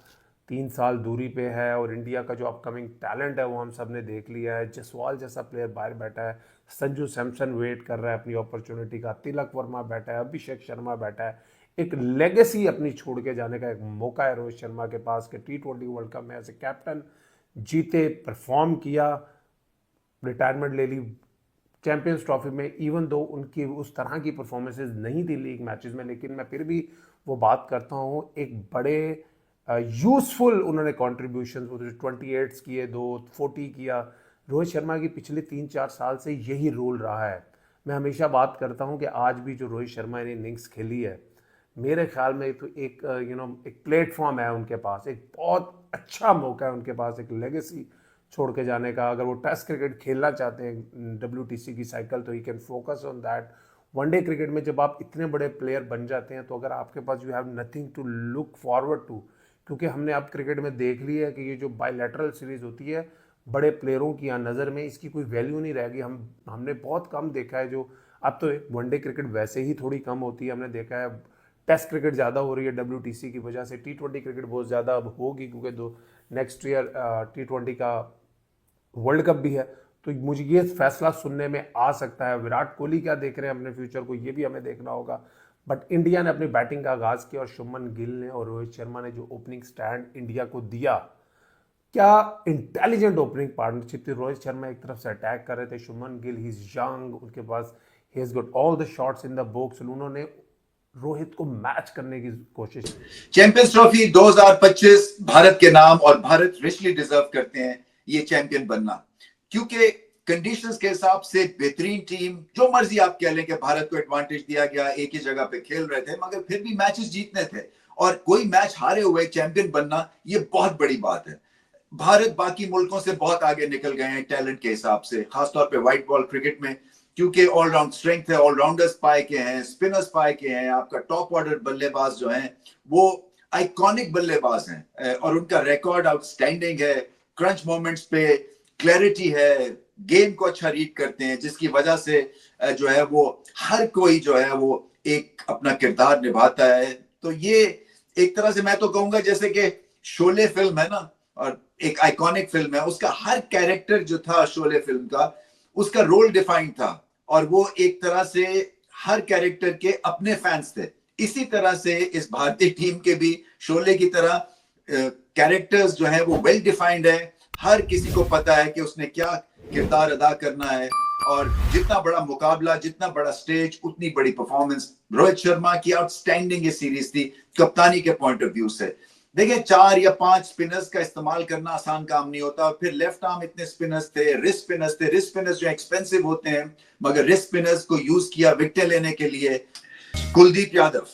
3 साल दूरी पे है और इंडिया का जो अपकमिंग टैलेंट है वो हम सब ने देख लिया है। जसवाल जैसा प्लेयर बाहर बैठा है, संजू सैमसन वेट कर रहा है अपनी अपॉर्चुनिटी का, तिलक वर्मा बैठा है, अभिषेक शर्मा बैठा है। एक लेगेसी अपनी छोड़ के जाने का एक मौका है रोहित शर्मा के पास कि T20 वर्ल्ड कप में एज ए कैप्टन जीते, परफॉर्म किया, रिटायरमेंट ले ली। चैंपियंस ट्रॉफी में इवन दो उनकी उस तरह की परफॉर्मेंसेज नहीं थी लीग मैचेस में, लेकिन मैं फिर भी वो बात करता हूँ एक बड़े यूजफुल उन्होंने कॉन्ट्रीब्यूशन 28 किए, 40 किया। रोहित शर्मा की पिछले 3-4 साल से यही रोल रहा है। मैं हमेशा बात करता हूँ कि आज भी जो रोहित शर्मा ने इनिंग्स खेली है, मेरे ख्याल में तो एक एक प्लेटफॉर्म है उनके पास, एक बहुत अच्छा मौका है उनके पास एक लेगेसी छोड़ के जाने का। अगर वो टेस्ट क्रिकेट खेलना चाहते हैं WTC की साइकिल, तो he can focus on that. One day cricket में जब आप इतने बड़े प्लेयर बन जाते हैं तो अगर आपके पास you have nothing to look forward to, क्योंकि हमने अब क्रिकेट में देख लिया है कि ये जो बायलैटरल सीरीज होती है बड़े प्लेयरों की यहाँ नज़र में इसकी कोई वैल्यू नहीं रहेगी। हमने बहुत कम देखा है जो अब तो वनडे क्रिकेट वैसे ही थोड़ी कम होती है, हमने देखा है टेस्ट क्रिकेट ज़्यादा हो रही है WTC की वजह से। T20 क्रिकेट बहुत ज़्यादा अब होगी क्योंकि नेक्स्ट ईयर T20 का वर्ल्ड कप भी है। तो मुझे ये फैसला सुनने में आ सकता है। विराट कोहली क्या देख रहे हैं अपने फ्यूचर को, ये भी हमें देखना होगा। बट इंडिया ने अपनी बैटिंग का आगाज़ किया और शुभमन गिल ने और रोहित शर्मा ने जो ओपनिंग स्टैंड इंडिया को दिया, क्या इंटेलिजेंट ओपनिंग पार्टनरशिप थी। रोहित शर्मा एक तरफ से अटैक कर रहे थे, Shubman Gill he is young, उनके पास he has got all the shots in the box. उन्होंने रोहित को मैच करने की कोशिश की। चैंपियंस ट्रॉफी 2025 भारत के नाम, और भारत रिचली डिजर्व करते हैं ये चैंपियन बनना, क्योंकि कंडीशंस के हिसाब से बेहतरीन टीम, जो मर्जी आप कह लें कि भारत को एडवांटेज दिया गया, एक ही जगह पे खेल रहे थे मगर फिर भी मैचेस जीतने थे और कोई मैच हारे हुए चैंपियन बनना ये बहुत बड़ी बात है। भारत बाकी मुल्कों से बहुत आगे निकल गए हैं टैलेंट के हिसाब से, खासतौर पे व्हाइट बॉल क्रिकेट में, क्योंकि ऑलराउंड स्ट्रेंथ है, ऑलराउंडर्स पाए के हैं, स्पिनर्स पाए के हैं, आपका टॉप ऑर्डर बल्लेबाज जो हैं वो आइकॉनिक बल्लेबाज हैं और उनका रिकॉर्ड आउटस्टैंडिंग है। क्रंच मोमेंट्स पे क्लैरिटी है, गेम को अच्छा रीड करते हैं, जिसकी वजह से जो है वो हर कोई जो है वो एक अपना किरदार निभाता है। तो ये एक तरह से मैं तो कहूंगा जैसे कि शोले फिल्म है ना, और एक आइकॉनिक फिल्म है, उसका हर कैरेक्टर जो था शोले फिल्म का, उसका रोल डिफाइंड था और वो एक तरह से हर कैरेक्टर के अपने फैंस थे। इसी तरह से इस भारतीय टीम के भी शोले की तरह कैरेक्टर्स जो है वो वेल डिफाइंड है। हर किसी को पता है कि उसने क्या किरदार अदा करना है, और जितना बड़ा मुकाबला, जितना बड़ा स्टेज, उतनी बड़ी परफॉर्मेंस। रोहित शर्मा की आउटस्टैंडिंग ये सीरीज थी कप्तानी के पॉइंट ऑफ व्यू से। देखिए 4 या 5 स्पिनर्स का इस्तेमाल करना आसान काम नहीं होता। फिर लेफ्ट आर्म इतने स्पिनर्स थे, रिस्ट स्पिनर्स जो एक्सपेंसिव होते हैं, मगर रिस्ट स्पिनर्स को यूज किया विकेट लेने के लिए। कुलदीप यादव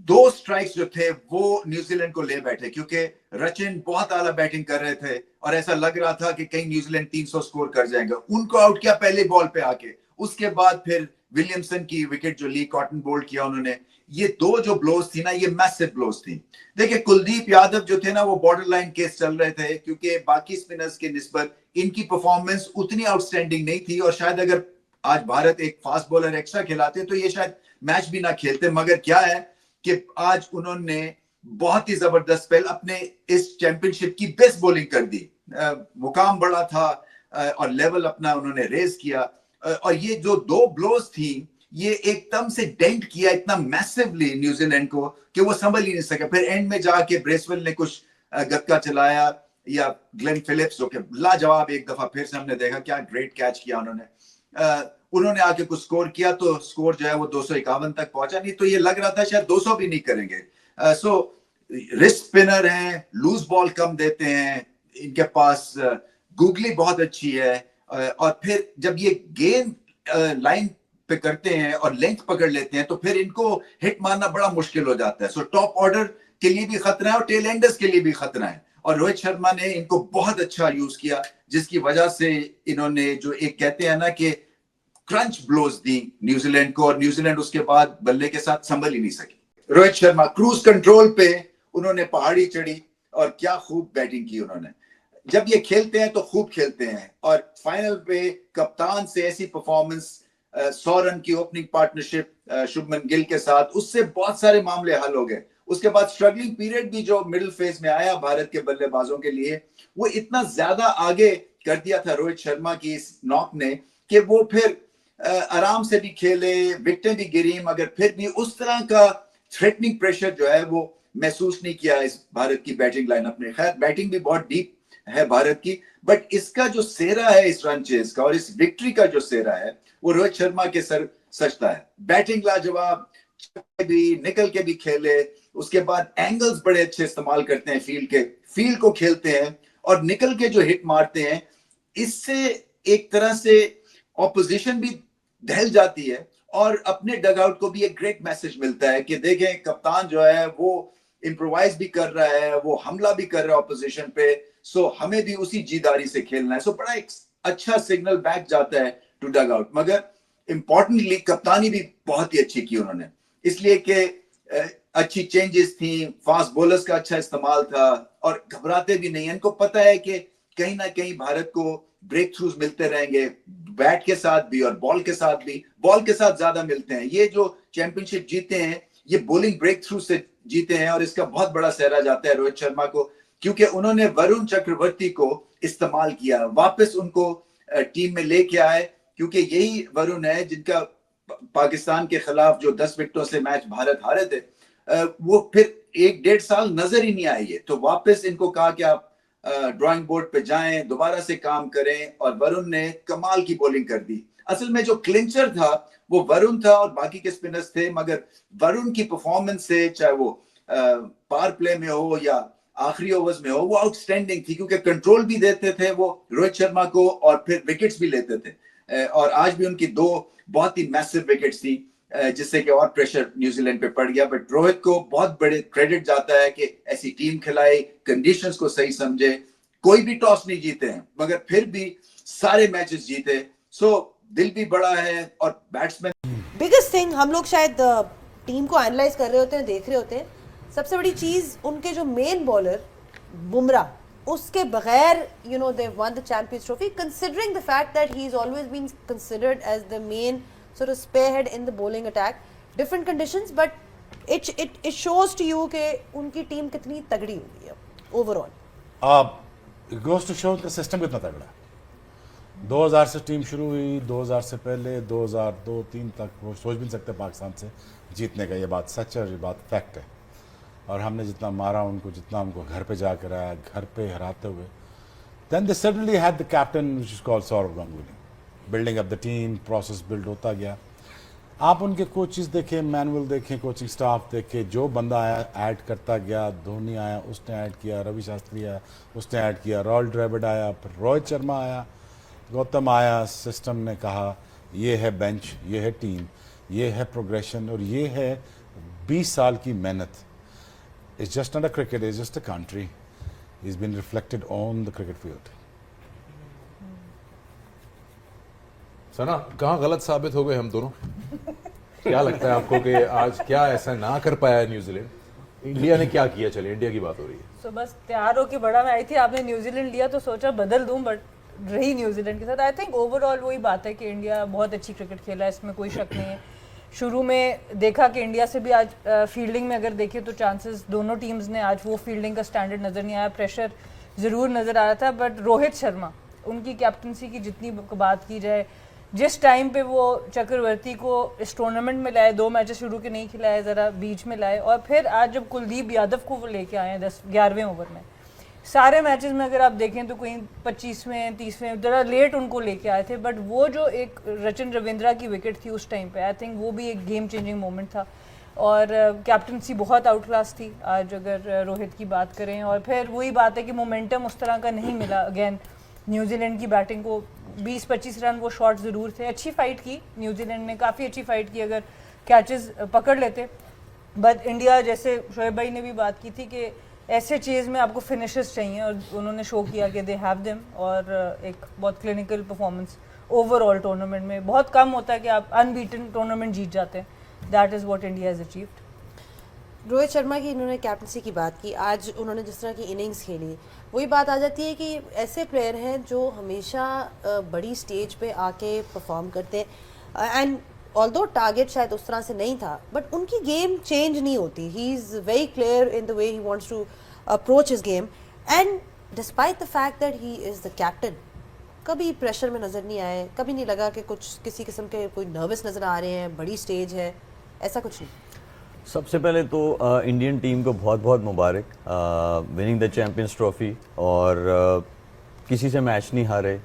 2 स्ट्राइक्स जो थे वो न्यूजीलैंड को ले बैठे, क्योंकि रचिन बहुत आला बैटिंग कर रहे थे और ऐसा लग रहा था कि कहीं न्यूजीलैंड 300 स्कोर कर जाएगा। उनको आउट किया पहले बॉल पे आके। उसके बाद फिर विलियमसन की विकेट जो ली कॉटन बोल्ड किया उन्होंने। ये 2 जो ब्लोज थी ना, ये मैसिव ब्लोज थी। देखिए कुलदीप यादव जो थे ना, वो बॉर्डर लाइन केस चल रहे थे, क्योंकि बाकी स्पिनर्स के निस्बत इनकी परफॉर्मेंस उतनी आउटस्टैंडिंग नहीं थी, और शायद अगर आज भारत एक फास्ट बॉलर एक्स्ट्रा खिलाते तो ये शायद मैच भी ना खेलते। मगर क्या है कि आज उन्होंने बहुत ही जबरदस्त स्पेल, अपने इस चैंपियनशिप की बेस्ट बॉलिंग कर दी। मुकाम बड़ा था और लेवल अपना उन्होंने रेज किया। और ये जो 2 ब्लोज थी, ये एकदम से डेंट किया इतना मैसिवली न्यूजीलैंड को कि वो संभल ही नहीं सके। फिर एंड में जाके ब्रेसवेल ने कुछ गत्का चलाया, या ग्लेन फिलिप्स, जो कि लाजवाब, एक दफा फिर से हमने देखा क्या ग्रेट कैच किया उन्होंने आके कुछ स्कोर किया, तो स्कोर जो है वो 251 तक पहुंचा। नहीं तो ये लग रहा था शायद 200 भी नहीं करेंगे। सो रिस्ट स्पिनर हैं, लूज बॉल कम देते हैं, इनके पास गूगली बहुत अच्छी है। और फिर जब ये गेंद लाइन पे करते हैं और लेंथ पकड़ लेते हैं, तो फिर इनको हिट मारना बड़ा मुश्किल हो जाता है। सो टॉप ऑर्डर के लिए भी खतरा है और टेल एंडर्स के लिए भी खतरा है। और रोहित शर्मा ने इनको बहुत अच्छा यूज किया, जिसकी वजह से इन्होंने जो एक कहते हैं ना कि क्रंच ब्लोज दी न्यूजीलैंड को, और न्यूजीलैंड उसके बाद बल्ले के साथ संभल ही नहीं सकी। रोहित शर्मा क्रूज कंट्रोल पे उन्होंने पहाड़ी चढ़ी और क्या खूब बैटिंग की उन्होंने। जब ये खेलते हैं तो खूब खेलते हैं, और फाइनल पे कप्तान से ऐसी परफॉर्मेंस, 100 रन की ओपनिंग पार्टनरशिप शुभमन गिल के साथ, उससे बहुत सारे मामले हल हो गए। उसके बाद स्ट्रगलिंग पीरियड भी जो मिडिल फेज में आया भारत के बल्लेबाजों के लिए, वो इतना ज्यादा आगे कर दिया था रोहित शर्मा की इस नॉक ने कि वो फिर आराम से भी खेले, विकेटें भी गिरी, मगर फिर भी उस तरह का थ्रेटनिंग प्रेशर जो है वो महसूस नहीं किया इस भारत की बैटिंग लाइनअप ने। खैर बैटिंग भी बहुत डीप है भारत की, बट इसका जो सेहरा है इस रन चेज का और इस विक्ट्री का जो सेहरा है, वो रोहित शर्मा के सर सजता है। बैटिंग लाजवाब, भी निकल के भी खेले, उसके बाद एंगल्स बड़े अच्छे इस्तेमाल करते हैं, फील्ड को खेलते हैं और निकल के जो हिट मारते हैं, इससे एक तरह से ऑपोजिशन भी दहल जाती है और अपने डगआउट को भी एक ग्रेट मैसेज मिलता है कि देखें कप्तान जो है वो इम्प्रोवाइज भी कर रहा है, वो हमला भी कर रहा है ऑपोजिशन पे, सो हमें भी उसी जीदारी से खेलना है। सो बड़ा एक अच्छा सिग्नल बैक जाता है टू डगआउट। मगर इंपॉर्टेंटली कप्तानी भी बहुत ही अच्छी की उन्होंने, इसलिए कि अच्छी चेंजेस थी, फास्ट बॉलर्स का अच्छा इस्तेमाल था और घबराते भी नहीं। इनको पता है कि कहीं ना कहीं भारत को ब्रेक थ्रूज मिलते रहेंगे, बैट के साथ भी और बॉल के साथ भी। बॉल के साथ ज्यादा मिलते हैं। ये जो चैंपियनशिप जीते हैं ये बॉलिंग ब्रेक थ्रू से जीते हैं, और इसका बहुत बड़ा सहरा जाता है रोहित शर्मा को, क्योंकि उन्होंने वरुण चक्रवर्ती को इस्तेमाल किया, वापस उनको टीम में लेके आए, क्योंकि यही वरुण है जिनका पाकिस्तान के खिलाफ जो 10 विकेटों से मैच भारत हारे थे, वो फिर 1-1.5 साल नजर ही नहीं आई है। तो वापस इनको कहा कि आप ड्राइंग बोर्ड पे जाएं, दोबारा से काम करें, और वरुण ने कमाल की बॉलिंग कर दी। असल में जो क्लिंचर था वो वरुण था और बाकी के स्पिनर्स थे, मगर वरुण की परफॉर्मेंस से, चाहे वो पावर प्ले में हो या आखिरी ओवर्स में हो, वो आउटस्टैंडिंग थी, क्योंकि कंट्रोल भी देते थे वो रोहित शर्मा को और फिर विकेट्स भी लेते थे। और आज भी उनकी 2 बहुत ही मैसिव विकेट्स थी, जिससे कि और प्रेशर न्यूजीलैंड पे पड़ गया। बट रोहित को बहुत बड़े क्रेडिट जाता है कि ऐसी टीम खिलाई, कंडीशंस को सही समझे। कोई भी टॉस नहीं जीते हैं मगर फिर भी सारे मैचेस जीते। सो दिल भी बड़ा है और बैट्समैन। बिगेस्ट थिंग, हम लोग शायद टीम को एनालाइज कर रहे होते हैं, देख रहे होते हैं, सबसे बड़ी चीज उनके जो मेन बॉलर बुमराह, उसके बगैर you know they won the Champions Trophy, considering the fact that he is always been considered as the main sort of spearhead in the bowling attack, different conditions, but it shows to you कि उनकी team कितनी तगड़ी हुई है overall. It goes to show का system कितना तगड़ा है। 2000 से टीम शुरू हुई, 2000 से पहले 2002-3 तक वो सोच भी नहीं सकते पाकिस्तान से जीतने का। ये बात सच है और ये बात फैक्ट है। और हमने जितना मारा उनको, जितना उनको घर पे जाकर आया, घर पे हराते हुए, then they suddenly had the captain which is called Sourav Ganguly. Building of the team process build होता गया। आप उनके कोचेस देखें, मैनुअल देखें, कोचिंग स्टाफ देखें, जो बंदा आया ऐड करता गया। धोनी आया, उसने ऐड किया, रवि शास्त्री आया, उसने ऐड किया, रॉयल ड्रेविड आया, फिर रोहित शर्मा आया, गौतम आया। सिस्टम ने कहा ये है बेंच, ये है टीम, ये है प्रोग्रेशन, और ये है 20 साल की मेहनत। It's just not a cricket, it's just a country, is been reflected on the cricket field. Sana, कहाँ गलत साबित हो गए हम दोनों? क्या लगता है आपको कि आज क्या ऐसा ना कर पाया न्यूजीलैंड? इंडिया ने क्या किया? चले इंडिया की बात हो रही है। तो बस तैयार होके बड़ा मैं आई थी, आपने न्यूजीलैंड लिया तो सोचा बदल दूं, बट रही न्यूजीलैंड के साथ। आई थिंक ओवरऑल वही बात है कि इंडिया बहुत अच्छी क्रिकेट खेला है, इसमें कोई शक नहीं है। शुरू में देखा कि इंडिया से भी आज फील्डिंग में अगर देखें तो चांसेस दोनों टीम्स ने आज वो फील्डिंग का स्टैंडर्ड नज़र नहीं आया, प्रेशर ज़रूर नज़र आ रहा था। बट रोहित शर्मा, उनकी कैप्टनसी की जितनी बात की जाए, जिस टाइम पे वो चक्रवर्ती को इस टूर्नामेंट में लाए, 2 मैचेस शुरू के नहीं खिलाए, ज़रा बीच में लाए, और फिर आज जब कुलदीप यादव को वो लेके आए हैं 11वें ओवर में, सारे मैचेस में अगर आप देखें तो कहीं 25वें 30वें ज़रा लेट उनको लेके आए थे। बट वो जो एक रचिन रविंद्रा की विकेट थी उस टाइम पे, आई थिंक वो भी एक गेम चेंजिंग मोमेंट था। और कैप्टनसी बहुत आउट क्लास थी आज अगर रोहित की बात करें। और फिर वही बात है कि मोमेंटम उस तरह का नहीं मिला। अगेन न्यूजीलैंड की बैटिंग को 20-25 रन वो शॉट ज़रूर थे। अच्छी फाइट की न्यूजीलैंड ने, काफ़ी अच्छी फाइट की अगर कैचेस पकड़ लेते। बट इंडिया, जैसे शोएब भाई ने भी बात की थी कि ऐसे चेज में आपको फिनिशर्स चाहिए, और उन्होंने शो किया कि दे हैव देम। और एक बहुत क्लिनिकल परफॉर्मेंस ओवरऑल टूर्नामेंट में, बहुत कम होता है कि आप अनबीटन टूर्नामेंट जीत जाते हैं। That is what India has achieved. Rohit Sharma की इन्होंने कैप्टनसी की बात की, आज उन्होंने जिस तरह की इनिंग्स खेली, वही बात आ जाती है कि ऐसे प्लेयर हैं जो हमेशा बड़ी स्टेज पे आके परफॉर्म करते हैं। एंड ऑल्दो टारगेट शायद उस तरह से नहीं था, बट उनकी गेम चेंज नहीं होती। He is very clear in the way he wants to approach his game, and despite the fact that he is the captain, कभी प्रेशर में नज़र नहीं आए, कभी नहीं लगा कि कुछ किसी किस्म के कोई नर्वस नज़र आ रहे हैं, बड़ी स्टेज है, ऐसा कुछ नहीं। सबसे पहले तो इंडियन टीम को बहुत बहुत मुबारक विनिंग द चैम्पियंस ट्रॉफी। और किसी से मैच नहीं हारे,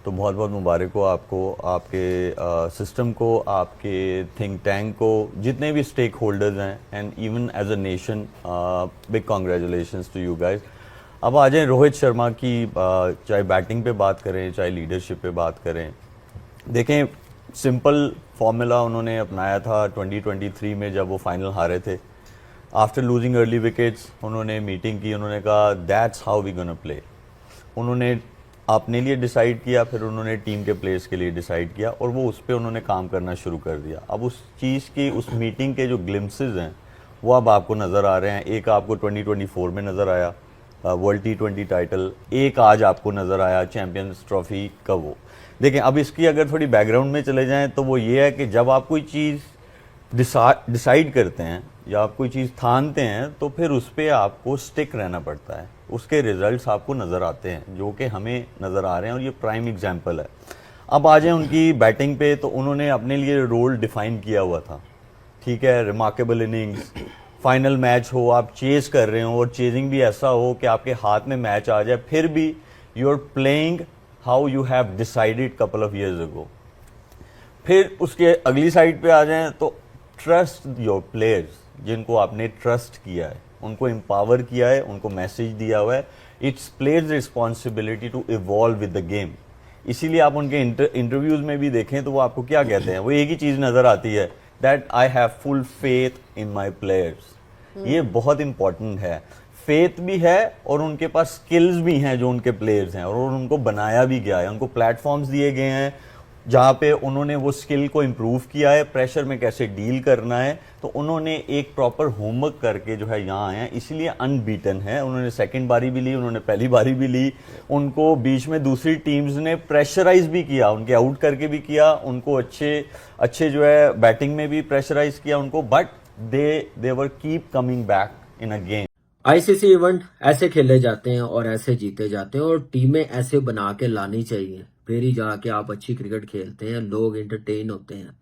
तो बहुत बहुत मुबारक हो आपको, आपके सिस्टम को, आपके थिंक टैंक को, जितने भी स्टेक होल्डर्स हैं, and even as a nation big congratulations to you guys. अब आ जाएं रोहित शर्मा की, चाहे बैटिंग पे बात करें चाहे लीडरशिप पे बात करें। देखें, सिंपल फॉर्मूला उन्होंने अपनाया था 2023 में जब वो फाइनल हारे थे। आफ्टर लूजिंग अर्ली विकेट्स उन्होंने मीटिंग की, उन्होंने कहा that's how we gonna play. उन्होंने अपने लिए डिसाइड किया, फिर उन्होंने टीम के प्लेयर्स के लिए डिसाइड किया, और वो उस पर उन्होंने काम करना शुरू कर दिया। अब उस चीज़ की, उस मीटिंग के जो ग्लिम्सेस हैं वो अब आपको नज़र आ रहे हैं। एक आपको 2024 में नज़र आया वर्ल्ड T20 टाइटल, एक आज आपको नज़र आया चैम्पियंस ट्रॉफी का वो। देखें, अब इसकी अगर थोड़ी बैकग्राउंड में चले जाएं तो वो ये है कि जब आप कोई चीज़ डिसाइड करते हैं या आप कोई चीज़ ठानते हैं तो फिर उस पर आपको स्टिक रहना पड़ता है, उसके रिजल्ट्स आपको नज़र आते हैं, जो कि हमें नज़र आ रहे हैं, और ये प्राइम एग्जांपल है। अब आ जाए उनकी बैटिंग पे, तो उन्होंने अपने लिए रोल डिफाइन किया हुआ था। ठीक है, रिमार्केबल इनिंग्स, फाइनल मैच हो, आप चेज कर रहे हो, और चेजिंग भी ऐसा हो कि आपके हाथ में मैच आ जाए, फिर भी you are playing how you have decided couple of years ago. फिर उसके अगली साइड पे आ जाएं तो ट्रस्ट योर प्लेयर्स, जिनको आपने ट्रस्ट किया है, उनको एम्पावर किया है, उनको मैसेज दिया हुआ है, it's players responsibility to evolve with the game. इसीलिए आप उनके इंटरव्यूज में भी देखें तो वो आपको क्या कहते हैं, वो एक ही चीज नजर आती है, that I have full faith in my players. ये बहुत इंपॉर्टेंट है, फेथ भी है और उनके पास स्किल्स भी हैं जो उनके प्लेयर्स हैं, और उनको बनाया भी गया है, उनको प्लेटफॉर्म्स दिए गए हैं जहाँ पे उन्होंने वो स्किल को इम्प्रूव किया है, प्रेशर में कैसे डील करना है, तो उन्होंने एक प्रॉपर होमवर्क करके जो है यहाँ आए हैं, इसीलिए अनबीटन है। उन्होंने सेकंड बारी भी ली, उन्होंने पहली बारी भी ली, उनको बीच में दूसरी टीम्स ने प्रेशराइज भी किया, उनके आउट करके भी किया, उनको अच्छे जो है बैटिंग में भी प्रेशराइज किया उनको, but they were keep coming back in a game. ICC event ऐसे खेले जाते हैं और ऐसे जीते जाते हैं, और टीमें ऐसे बना के लानी चाहिए, फिर ही जाके आप अच्छी क्रिकेट खेलते हैं, लोग एंटरटेन होते हैं।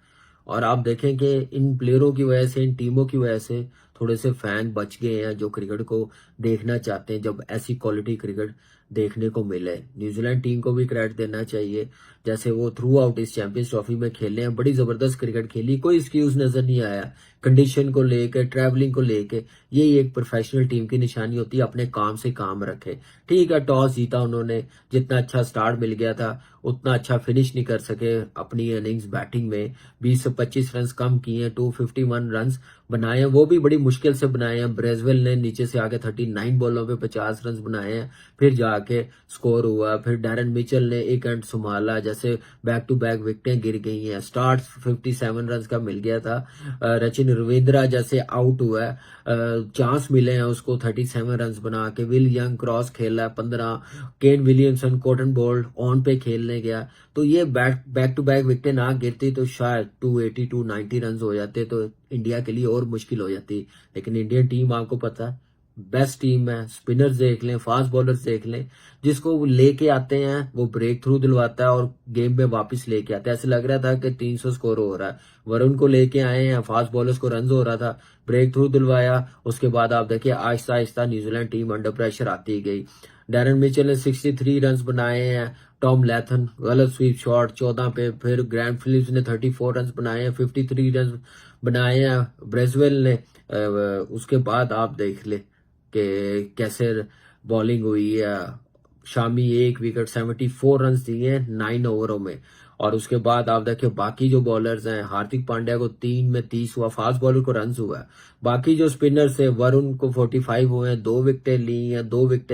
और आप देखें कि इन प्लेयरों की वजह से, इन टीमों की वजह से थोड़े से फैन बच गए हैं जो क्रिकेट को देखना चाहते हैं, जब ऐसी क्वालिटी क्रिकेट देखने को मिले। न्यूजीलैंड टीम को भी क्रेडिट देना चाहिए, जैसे वो थ्रू आउट इस चैंपियंस ट्रॉफी में खेले हैं, बड़ी जबरदस्त क्रिकेट खेली, कोई एक्सक्यूज नजर नहीं आया। कंडीशन को लेके, ट्रैवलिंग को लेके, यही एक प्रोफेशनल टीम की निशानी होती है, अपने काम से काम रखे। ठीक है, टॉस जीता उन्होंने, जितना अच्छा स्टार्ट मिल गया था उतना अच्छा फिनिश नहीं कर सके अपनी इनिंग्स बैटिंग में, 20 से 25 रन कम किए, 251 रन बनाए हैं, वो भी बड़ी मुश्किल से बनाए हैं। ब्रेजवेल ने नीचे से आके 39 बॉलों पे 50 रन बनाए हैं, फिर जाके स्कोर हुआ। फिर डैरन मिचेल ने एक एंड संभाला, जैसे बैक टू बैक विकेटें गिर गई हैं, स्टार्ट 57 रन का मिल गया था। रचिन रविंद्रा जैसे आउट हुआ है, चांस मिले हैं उसको 37 रन बना के। विल यंग क्रॉस खेला है 15, Kane Williamson cotton bolt on पे खेलने गया, तो ये बैक टू बैक विकेटें ना गिरती तो शायद 280 290 रन हो जाते, तो इंडिया के लिए और मुश्किल हो जाती। लेकिन इंडियन टीम आपको पता है बेस्ट टीम है, स्पिनर्स देख लें, फास्ट बॉलर्स देख लें, जिसको वो लेके आते हैं वो ब्रेक थ्रू दिलवाता है और गेम में वापस लेके आता है। ऐसे लग रहा था कि 300 स्कोर हो रहा है, वरुण को लेके आए हैं, फास्ट बॉलर्स को रन हो रहा था, ब्रेक थ्रू दिलवाया, उसके बाद आप देखिए Aahista Aahista New Zealand team under pressure आती गई। डैरन मिचेल ने 63 रन बनाए हैं, टॉम लैथन गलत स्वीप शॉट 14 पे, फिर ग्रैंड फिलिप्स ने 34 रन बनाए हैं, 53 रन बनाए हैं ब्रेजवेल ने। उसके बाद आप देख ले कि कैसे बॉलिंग हुई है, शामी 1 विकेट 74 रन दिए हैं 9 ओवरों में। और उसके बाद आप देखिए बाकी जो बॉलर्स हैं, हार्दिक पांड्या को 3 में 30 हुआ, फास्ट बॉलर को रन हुआ है। बाकी जो स्पिनर्स है, वरुण को 45 हुए हैं, 2 विकेटें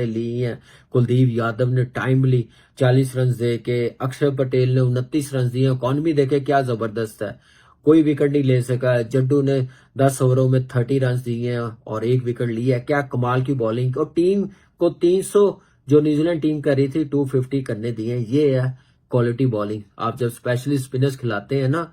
ली हैं। कुलदीप यादव ने टाइमली 40 रन दे के, अक्षर पटेल ने 29 रन दिए। इकॉनमी देखे क्या जबरदस्त है, कोई विकेट नहीं ले सका। जड्डू ने 10 ओवरों में 30 रन दिए हैं और 1 विकेट लिया है। क्या कमाल की बॉलिंग, और टीम को 300 जो न्यूजीलैंड टीम कर रही थी 250 करने दिए। ये है क्वालिटी बॉलिंग। आप जब स्पेशली स्पिनर्स खिलाते हैं ना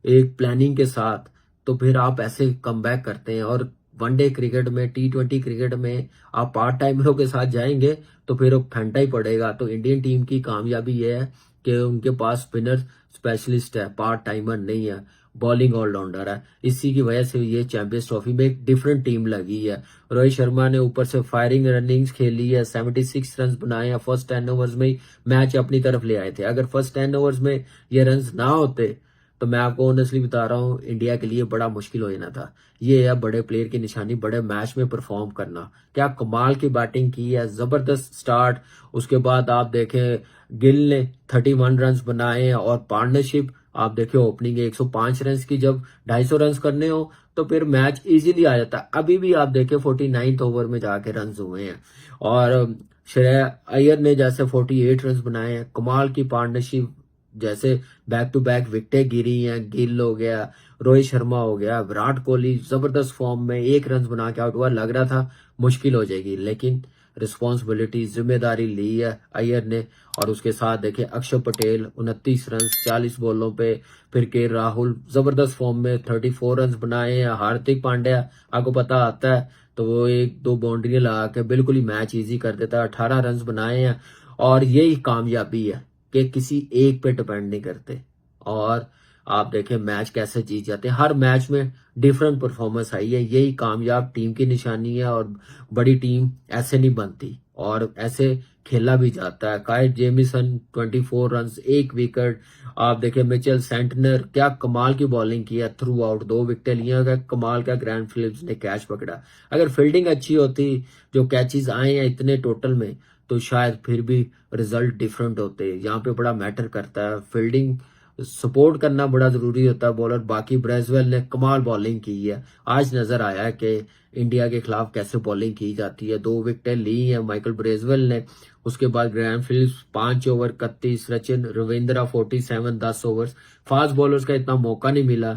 एक प्लानिंग के साथ, तो फिर आप ऐसे कमबैक करते हैं। और वनडे क्रिकेट में, T20 क्रिकेट में आप पार्ट टाइमरों के साथ जाएंगे तो फिर वो घंटा ही पड़ेगा। तो इंडियन टीम की कामयाबी ये है कि उनके पास स्पिनर स्पेशलिस्ट है, पार्ट टाइमर नहीं है, बॉलिंग ऑलराउंडर है। इसी की वजह से ये चैंपियंस ट्रॉफी में एक डिफरेंट टीम लगी है। रोहित शर्मा ने ऊपर से फायरिंग रनिंग्स खेली है, 76 रन बनाए हैं। फर्स्ट 10 ओवर्स में ही मैच अपनी तरफ ले आए थे। अगर फर्स्ट 10 ओवर्स में ये रन ना होते तो मैं आपको ऑनेस्टली बता रहा हूँ इंडिया के लिए बड़ा मुश्किल हो जाना था। ये है बड़े प्लेयर की निशानी, बड़े मैच में परफॉर्म करना। क्या कमाल की बैटिंग की है, जबरदस्त स्टार्ट। उसके बाद आप देखें गिल ने 31 रन बनाए हैं और पार्टनरशिप आप देखें ओपनिंग 105 रन की, जब 250 रन करने हो तो फिर मैच इजीली आ जाता है। अभी भी आप देखें 49th ओवर में जाके रन हुए हैं। और श्रेया अय्यर ने जैसे 48 रन बनाए हैं, कमाल की पार्टनरशिप। जैसे बैक टू बैक विकेटें गिरी हैं, गिल हो गया, रोहित शर्मा हो गया, विराट कोहली जबरदस्त फॉर्म में 1 रन बना के आउट हुआ। लग रहा था मुश्किल हो जाएगी, लेकिन रिस्पॉन्सिबिलिटी जिम्मेदारी ली है अय्यर ने। और उसके साथ देखे अक्षर पटेल 29 रन 40 बॉलों पे, फिर के राहुल जबरदस्त फॉर्म में 34 रन बनाए हैं। हार्दिक पांड्या आपको पता आता है तो वो 1-2 बाउंड्रियां लगा के बिल्कुल ही मैच इजी कर देता है, 18 रन बनाए हैं। और यही कामयाबी है कि किसी एक पे डिपेंड नहीं करते। और आप देखें मैच कैसे जीत जाते हैं, हर मैच में डिफरेंट परफॉर्मेंस आई है। यही कामयाब टीम की निशानी है। और बड़ी टीम ऐसे नहीं बनती और ऐसे खेला भी जाता है। Kite Jameson 24 run 1 wicket. आप देखें मिचेल सेंटनर क्या कमाल की बॉलिंग की है, थ्रू आउट 2 विकेटें लिया, कमाल का ग्रैंड फिलिप्स ने कैच पकड़ा। अगर फील्डिंग अच्छी होती, जो कैचेस आए हैं इतने टोटल में, तो शायद फिर भी रिजल्ट डिफरेंट होते। यहाँ पे बड़ा मैटर करता है, फील्डिंग सपोर्ट करना बड़ा जरूरी होता है बॉलर। बाकी ब्रेजवेल ने कमाल बॉलिंग की है। आज नजर आया है कि इंडिया के खिलाफ कैसे बॉलिंग की जाती है। 2 विकेटें ली हैं माइकल ब्रेजवेल ने। उसके बाद grand Philips 5 over 31, Sachin Ravindra 47 10 over. Fast bowlers का इतना मौका नहीं मिला।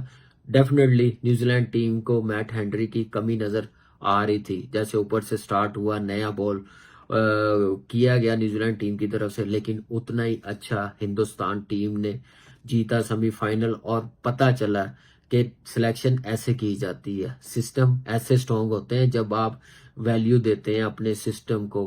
डेफिनेटली न्यूजीलैंड टीम को मैट हेनरी की कमी नजर आ रही थी। जैसे ऊपर से स्टार्ट हुआ, नया बॉल किया गया न्यूजीलैंड टीम की तरफ से, लेकिन उतना ही अच्छा हिंदुस्तान टीम ने जीता सेमीफाइनल। और पता चला कि सिलेक्शन ऐसे की जाती है, सिस्टम ऐसे स्ट्रॉन्ग होते हैं जब आप वैल्यू देते हैं अपने सिस्टम को।